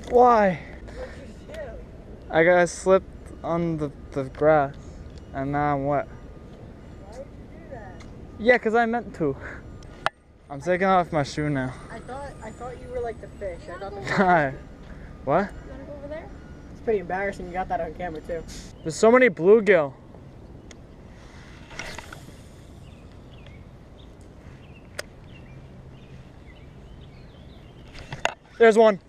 Why? What'd you do? I got slipped on the grass, and now I'm wet. Why would you do that? Yeah, because I meant to. I'm taking off my shoe now. I thought you were like the fish. I thought the fish. Hi. What? You wanna go over there? It's pretty embarrassing. You got that on camera too. There's so many bluegill. There's one.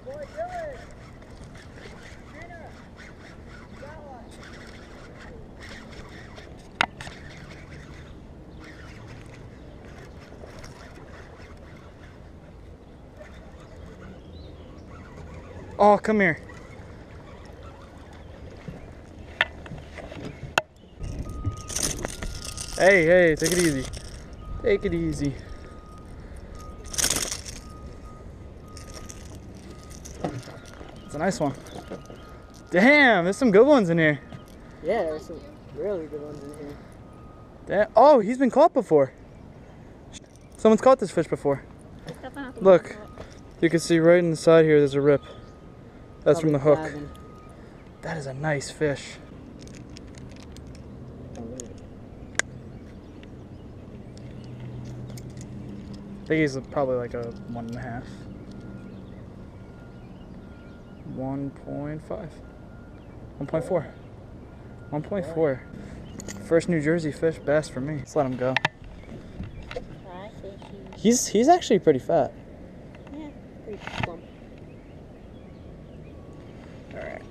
Boy, do it. Trina, you got one. Oh, come here. Hey, take it easy. Take it easy. It's a nice one. Damn, there's some good ones in here. Yeah, there's some really good ones in here. Damn. Oh, he's been caught before. Someone's caught this fish before. Look, you can see right inside here there's a rip. That's from the hook. That is a nice fish. I think he's probably like a 1.5. 1.5. 1.4. 1.4. First New Jersey fish, bass for me. Let's let him go. He's actually pretty fat. Yeah, pretty plump. Alright.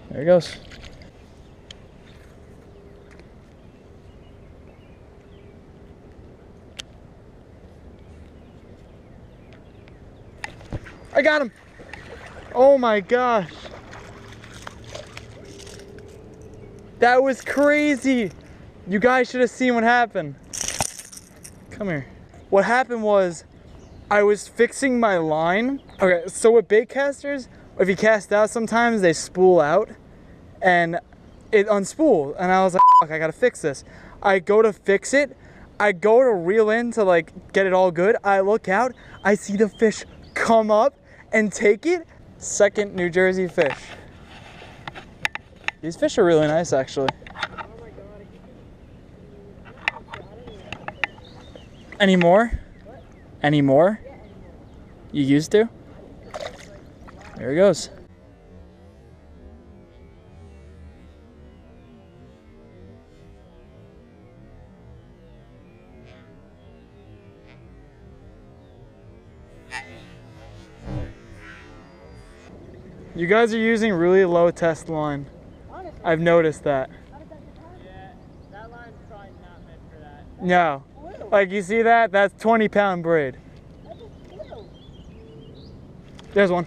There he goes. I got him. Oh my gosh. That was crazy. You guys should have seen what happened. Come here. What happened was I was fixing my line. Okay, so with bait casters, if you cast out sometimes they spool out and it unspooled. And I was like, fuck, I gotta fix this. I go to fix it. I go to reel in to like get it all good. I look out, I see the fish come up and take it. Second New Jersey fish. These fish are really nice actually. Oh my god. Any more? What? Any more? Yeah, anymore. You used to? There he goes. You guys are using really low test line. Honestly, I've noticed that. how did that get on? Yeah, that line's probably not meant for that. No. Like you see that? That's 20-pound braid. That just flew. There's one.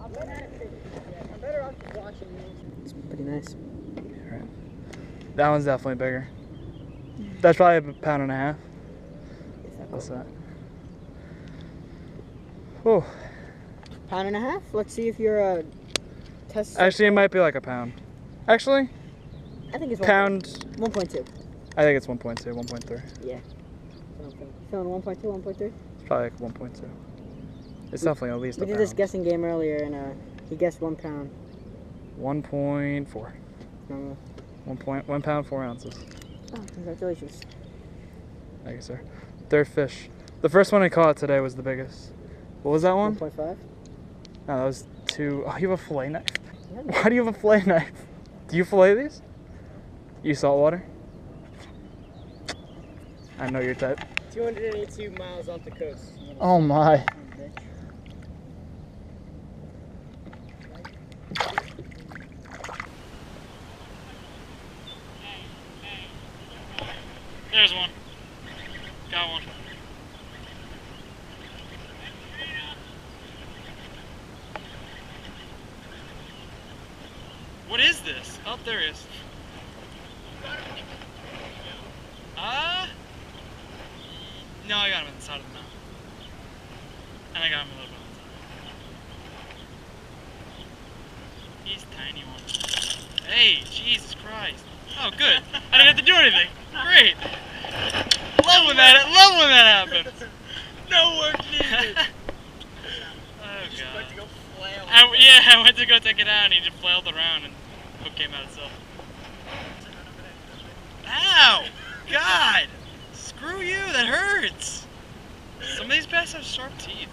I'm better off just watching these. It's pretty nice. Right. That one's definitely bigger. That's probably a 1.5 pounds. What's that? Oh. 1.5 pounds? Let's see if you're a test. Actually, it might be like a pound. Actually, I think it's pound. 1.2. I think it's 1.2, 1.3. Yeah. Feeling 1.2, 1.3? It's probably like 1.2. It's definitely at least a We did pound. this guessing game earlier and he guessed 1 pound. 1.4. No. 1 pound, 4 ounces. Oh, congratulations. Thank you, sir. Third fish. The first one I caught today was the biggest. What was that one? 1.5? No, that was 2. Oh, you have a fillet knife? Yeah. Why do you have a fillet knife? Do you fillet these? You saltwater? I know your type. 282 miles off the coast. Oh my. There's one. Got one. What is this? Oh, there he is. No, I got him on the side of the mouth. And I got him a little bit on the side. He's tiny one. Hey, Jesus Christ. Oh, good. I didn't have to do anything. Great. Love when that happens. No work needed. Oh, God. Went to go flail. I went to go take it out and he just flailed around and hook came out itself. Ow! God! Screw you, that hurts! Some of these bass have sharp teeth.